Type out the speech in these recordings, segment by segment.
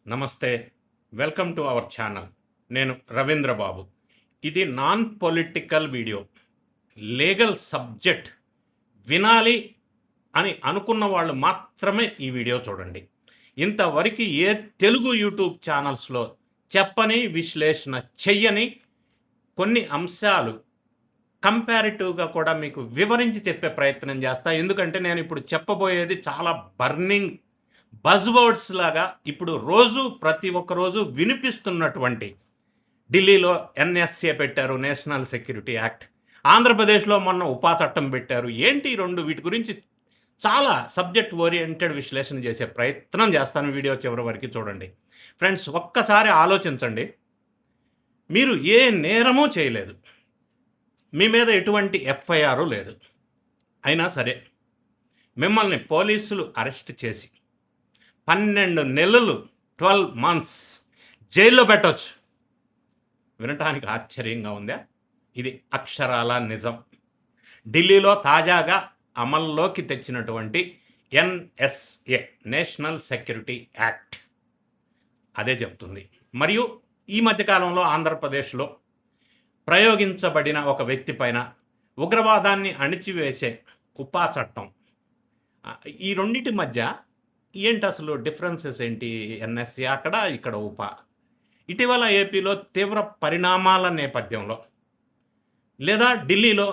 నమస్తే. Welcome to our channel. నేను రవీంద్ర బాబు. ఇది non political video. Legal subject వినాలి అని అనుకున్న వాళ్ళు మాత్రమే ఈ వీడియో చూడండి. ఇంతవరకు ఏ తెలుగు యూట్యూబ్ ఛానల్స్లో చెప్పని, విశ్లేషణ చెయ్యని కొన్ని అంశాలు కంపారిటివ్గా కూడా మీకు వివరించి చెప్పే ప్రయత్నం చేస్తా. ఎందుకంటే నేను ఇప్పుడు చెప్పబోయేది చాలా బర్నింగ్ బజ్వర్డ్స్ లాగా ఇప్పుడు ప్రతి ఒక్క రోజు వినిపిస్తున్నటువంటి ఢిల్లీలో ఎన్ఎస్ఏ పెట్టారు, నేషనల్ సెక్యూరిటీ యాక్ట్. ఆంధ్రప్రదేశ్లో మొన్న ఉపా చట్టం పెట్టారు. ఏంటి వీటి గురించి చాలా సబ్జెక్ట్ ఓరియంటెడ్ విశ్లేషణ చేసే ప్రయత్నం చేస్తాను. వీడియో చివరి వరకు చూడండి. ఫ్రెండ్స్, ఒక్కసారి ఆలోచించండి. మీరు ఏ నేరమూ చేయలేదు, మీ మీద ఎటువంటి ఎఫ్ఐఆర్ లేదు, అయినా సరే మిమ్మల్ని పోలీసులు అరెస్ట్ చేసి 12 నెలలు 12 months జైల్లో పెట్టవచ్చు. వినటానికి ఆశ్చర్యంగా ఉందా? ఇది అక్షరాల నిజం. ఢిల్లీలో తాజాగా అమల్లోకి తెచ్చినటువంటి ఎన్ఎస్ఏ, నేషనల్ సెక్యూరిటీ యాక్ట్ అదే చెప్తుంది. మరియు ఈ మధ్యకాలంలో ఆంధ్రప్రదేశ్లో ప్రయోగించబడిన ఒక వ్యక్తి పైన ఉగ్రవాదాన్ని అణిచివేసే ఉపా చట్టం, ఈ రెండింటి మధ్య ఏంటి అసలు డిఫరెన్సెస్ ఏంటి? ఎన్ఎస్ఏ అక్కడ, ఇక్కడ ఉపా. ఇటీవల ఏపీలో తీవ్ర పరిణామాల నేపథ్యంలో, లేదా ఢిల్లీలో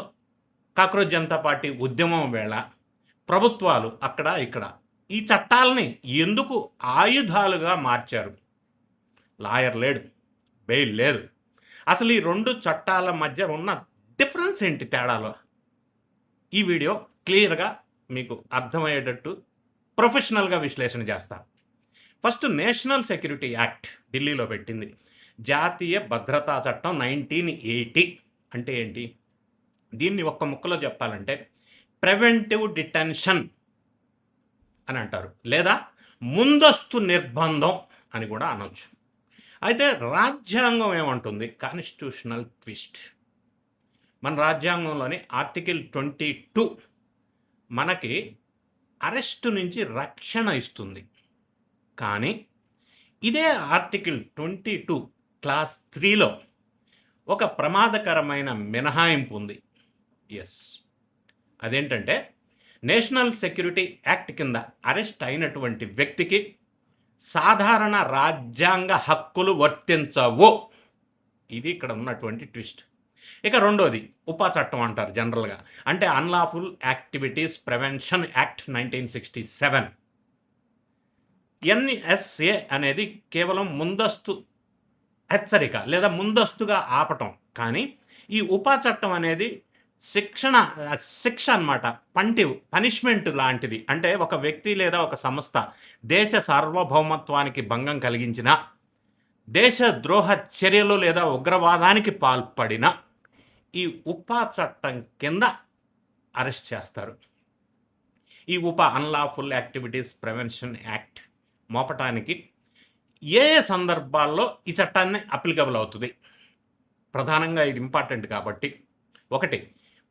కాక్రోచ్ జనతా పార్టీ ఉద్యమం వేళ ప్రభుత్వాలు అక్కడ, ఇక్కడ ఈ చట్టాలని ఎందుకు ఆయుధాలుగా మార్చారు? లాయర్ లేడు, బెయిల్ లేదు. అసలు ఈ రెండు చట్టాల మధ్య ఉన్న డిఫరెన్స్ ఏంటి, తేడాలో? ఈ వీడియో క్లియర్గా మీకు అర్థమయ్యేటట్టు ప్రొఫెషనల్గా విశ్లేషణ చేస్తా. ఫస్ట్, నేషనల్ సెక్యూరిటీ యాక్ట్ ఢిల్లీలో పెట్టింది. జాతీయ భద్రతా చట్టం 1980 అంటే ఏంటి? దీన్ని ఒక్క ముక్కలో చెప్పాలంటే ప్రివెంటివ్ డిటెన్షన్ అని అంటారు, లేదా ముందస్తు నిర్బంధం అని కూడా అనొచ్చు. అయితే రాజ్యాంగం ఏమంటుంది? Constitutional twist. మన రాజ్యాంగంలోని ఆర్టికల్ 22 మనకి అరెస్టు నుంచి రక్షణ ఇస్తుంది. కానీ ఇదే ఆర్టికల్ 22 క్లాస్ 3లో ఒక ప్రమాదకరమైన మినహాయింపు ఉంది. ఎస్, అదేంటంటే నేషనల్ సెక్యూరిటీ యాక్ట్ కింద అరెస్ట్ అయినటువంటి వ్యక్తికి సాధారణ రాజ్యాంగ హక్కులు వర్తించవు. ఇది ఇక్కడ ఉన్నటువంటి ట్విస్ట్. ఇక రెండోది ఉపా చట్టం అంటారు జనరల్గా, అంటే unlawful activities prevention act 1967. NSA అనేది కేవలం ముందస్తు హెచ్చరిక లేదా ముందస్తుగా ఆపటం. కానీ ఈ ఉపా చట్టం అనేది శిక్ష అన్నమాట, పనిష్మెంట్ లాంటిది. అంటే ఒక వ్యక్తి లేదా ఒక సంస్థ దేశ సార్వభౌమత్వానికి భంగం కలిగించిన, దేశ ద్రోహ చర్యలు లేదా ఉగ్రవాదానికి పాల్పడిన ఈ ఉపా చట్టం కింద అరెస్ట్ చేస్తారు. ఈ ఉపా, అన్లాఫుల్ యాక్టివిటీస్ ప్రివెన్షన్ యాక్ట్ మోపటానికి ఏ సందర్భాల్లో ఈ చట్టాన్ని అప్లికబుల్ అవుతుంది? ప్రధానంగా ఇది ఇంపార్టెంట్ కాబట్టి, ఒకటి,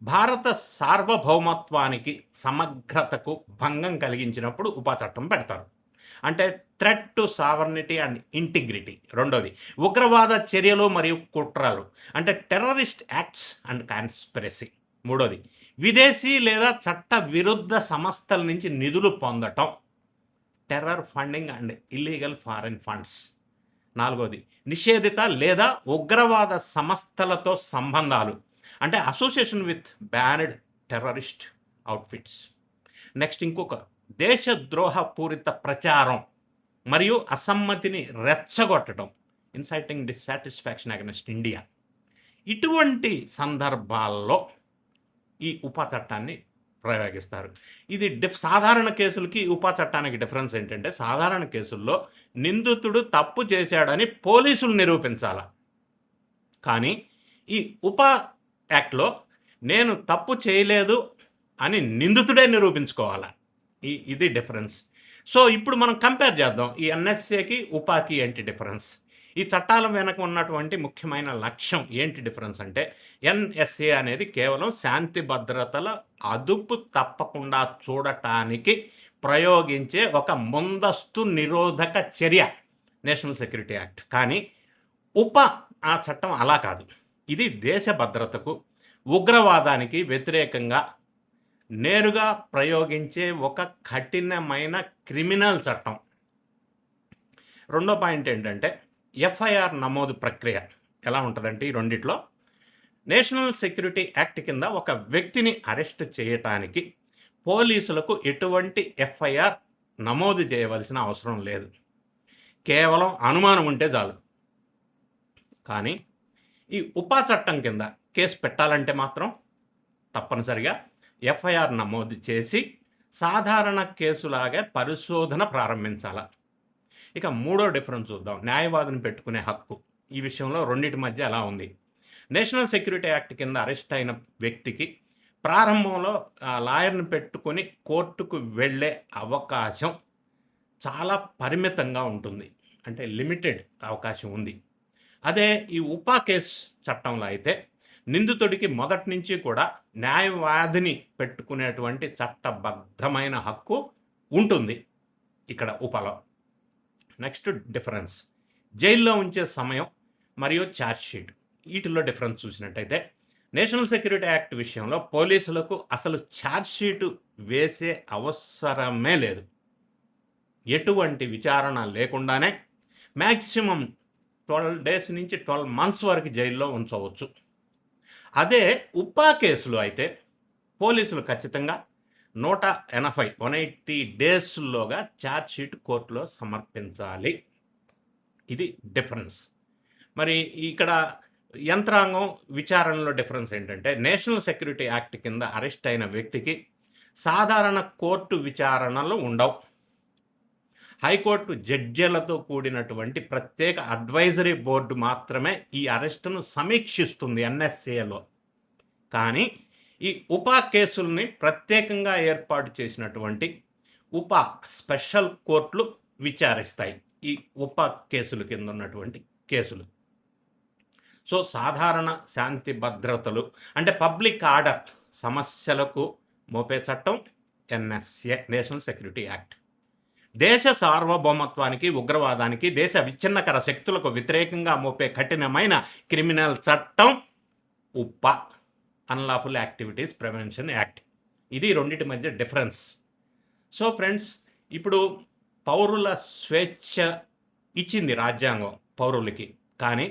భారత సార్వభౌమత్వానికి సమగ్రతకు భంగం కలిగించినప్పుడు ఉపా చట్టం పెడతారు, అంటే threat to sovereignty and integrity. రెండోది, ఉగ్రవాద చర్యలు మరియు కుట్రలు, అంటే టెర్రరిస్ట్ యాక్ట్స్ అండ్ కాన్స్పిరసీ. మూడోది, విదేశీ లేదా చట్ట విరుద్ధ సంస్థల నుంచి నిధులు పొందటం, terror funding and illegal foreign funds. నాలుగోది, నిషేధిత లేదా ఉగ్రవాద సంస్థలతో సంబంధాలు, అంటే association with banned terrorist outfits. Next ఇంకొక, దేశద్రోహపూరిత ప్రచారం మరియు అసమ్మతిని రెచ్చగొట్టడం, ఇన్సైటింగ్ డిస్సాటిస్ఫాక్షన్ అగెన్స్ట్ ఇండియా. ఇటువంటి సందర్భాల్లో ఈ ఉపా చట్టాన్ని ప్రయోగిస్తారు. ఇది సాధారణ కేసులకి ఉపా చట్టానికి డిఫరెన్స్ ఏంటంటే, సాధారణ కేసుల్లో నిందితుడు తప్పు చేశాడని పోలీసులు నిరూపించాల. కానీ ఈ ఉపా యాక్ట్లో నేను తప్పు చేయలేదు అని నిందితుడే నిరూపించుకోవాలా. ఇది డిఫరెన్స్. సో ఇప్పుడు మనం కంపేర్ చేద్దాం ఈ ఎన్ఎస్ఏకి ఉపాకి ఏంటి డిఫరెన్స్. ఈ చట్టాల వెనక ఉన్నటువంటి ముఖ్యమైన లక్ష్యం ఏంటి డిఫరెన్స్ అంటే, ఎన్ఎస్ఏ అనేది కేవలం శాంతి భద్రతల అదుపు తప్పకుండా చూడటానికి ప్రయోగించే ఒక ముందస్తు నిరోధక చర్య. National security act. కానీ ఆ చట్టం అలా కాదు. ఇది దేశ భద్రతకు, ఉగ్రవాదానికి వ్యతిరేకంగా నేరుగా ప్రయోగించే ఒక కఠినమైన క్రిమినల్ చట్టం. రెండో పాయింట్ ఏంటంటే ఎఫ్ఐఆర్ నమోదు ప్రక్రియ ఎలా ఉంటుందంటే ఈ రెండిట్లో నేషనల్ సెక్యూరిటీ యాక్ట్ కింద ఒక వ్యక్తిని అరెస్ట్ చేయటానికి పోలీసులకు ఎటువంటి ఎఫ్ఐఆర్ నమోదు చేయవలసిన అవసరం లేదు. కేవలం అనుమానం ఉంటే చాలు. కానీ ఈ ఉపా చట్టం కింద కేసు పెట్టాలంటే మాత్రం తప్పనిసరిగా ఎఫ్ఐఆర్ నమోదు చేసి సాధారణ కేసులాగే పరిశోధన ప్రారంభించాలి. ఇక మూడో డిఫరెన్స్ చూద్దాం, న్యాయవాదిని పెట్టుకునే హక్కు. ఈ విషయంలో రెండింటి మధ్య ఎలా ఉంది. నేషనల్ సెక్యూరిటీ యాక్ట్ కింద అరెస్ట్ అయిన వ్యక్తికి ప్రారంభంలో లాయర్ని పెట్టుకుని కోర్టుకు వెళ్ళే అవకాశం చాలా పరిమితంగా ఉంటుంది, అంటే లిమిటెడ్ అవకాశం ఉంది. అదే ఈ ఉపా కేసు చట్టంలో అయితే నిందితుడికి మొదటి నుంచి కూడా న్యాయవాదిని పెట్టుకునేటువంటి చట్టబద్ధమైన హక్కు ఉంటుంది ఇక్కడ ఉపలో. నెక్స్ట్ డిఫరెన్స్, జైల్లో ఉంచే సమయం మరియు ఛార్జ్షీట్. వీటిల్లో డిఫరెన్స్ చూసినట్టయితే నేషనల్ సెక్యూరిటీ యాక్ట్ విషయంలో పోలీసులకు అసలు ఛార్జ్షీటు వేసే అవసరమే లేదు. ఎటువంటి విచారణ లేకుండానే మ్యాక్సిమం 12 days నుంచి 12 months వరకు జైల్లో ఉంచవచ్చు. అదే ఉపా కేసులు అయితే పోలీసులు ఖచ్చితంగా 180 daysలోగా ఛార్జ్షీట్ కోర్టులో సమర్పించాలి. ఇది డిఫరెన్స్. మరి ఇక్కడ యంత్రాంగం విచారణలో డిఫరెన్స్ ఏంటంటే నేషనల్ సెక్యూరిటీ యాక్ట్ కింద అరెస్ట్ అయిన వ్యక్తికి సాధారణ కోర్టు విచారణలు ఉండవు. హైకోర్టు జడ్జీలతో కూడినటువంటి ప్రత్యేక అడ్వైజరీ బోర్డు మాత్రమే ఈ అరెస్టును సమీక్షిస్తుంది ఎన్ఎస్ఏలో. కానీ ఈ ఉపా కేసుల్ని ప్రత్యేకంగా ఏర్పాటు చేసినటువంటి ఉపా స్పెషల్ కోర్టులు విచారిస్తాయి ఈ ఉపా కేసుల కింద ఉన్నటువంటి కేసులు. సో సాధారణ శాంతి భద్రతలు అంటే పబ్లిక్ ఆర్డర్ సమస్యలకు మోపే చట్టం ఎన్ఎస్ఏ, నేషనల్ సెక్యూరిటీ యాక్ట్. దేశ సార్వభౌమత్వానికి, ఉగ్రవాదానికి, దేశ విచ్ఛిన్నకర శక్తులకు వ్యతిరేకంగా మోపే కఠినమైన క్రిమినల్ చట్టం ఉపా, అన్లాఫుల్ యాక్టివిటీస్ ప్రివెన్షన్ యాక్ట్. ఇది రెండింటి మధ్య డిఫరెన్స్. సో ఫ్రెండ్స్, ఇప్పుడు పౌరుల స్వేచ్ఛ ఇచ్చింది రాజ్యాంగం పౌరులకి. కానీ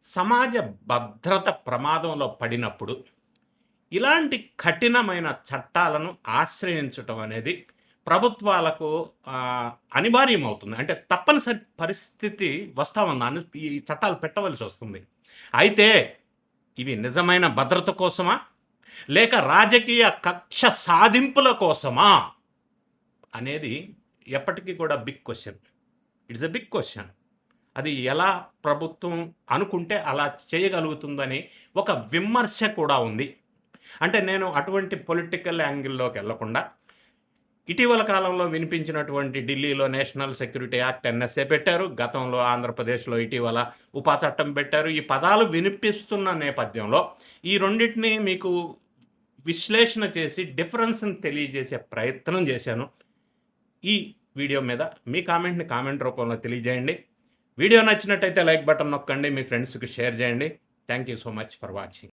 సమాజ భద్రత ప్రమాదంలో పడినప్పుడు ఇలాంటి కఠినమైన చట్టాలను ఆశ్రయించటం అనేది ప్రభుత్వాలకు అనివార్యమవుతుంది. అంటే తప్పనిసరి పరిస్థితి వస్తూ ఉంది, ఈ చట్టాలు పెట్టవలసి వస్తుంది. అయితే ఇవి నిజమైన భద్రత కోసమా లేక రాజకీయ కక్ష సాధింపుల కోసమా అనేది ఎప్పటికీ కూడా big question. It's a big question. అది ఎలా ప్రభుత్వం అనుకుంటే అలా చేయగలుగుతుందని ఒక విమర్శ కూడా ఉంది. అంటే నేను అటువంటి పొలిటికల్ యాంగిల్లోకి వెళ్లకుండా ఇటీవల కాలంలో వినిపించినటువంటి ఢిల్లీలో నేషనల్ సెక్యూరిటీ యాక్ట్ ఎన్ఎస్ఏ పెట్టారు, గతంలో ఆంధ్రప్రదేశ్లో ఇటీవల ఉపా చట్టం పెట్టారు. ఈ పదాలు వినిపిస్తున్న నేపథ్యంలో ఈ రెండింటిని మీకు విశ్లేషణ చేసి డిఫరెన్స్ని తెలియజేసే ప్రయత్నం చేశాను. ఈ వీడియో మీద మీ కామెంట్ని కామెంట్ రూపంలో తెలియజేయండి. వీడియో నచ్చినట్టయితే లైక్ బటన్ నొక్కండి, మీ ఫ్రెండ్స్కి షేర్ చేయండి. Thank you so much for watching.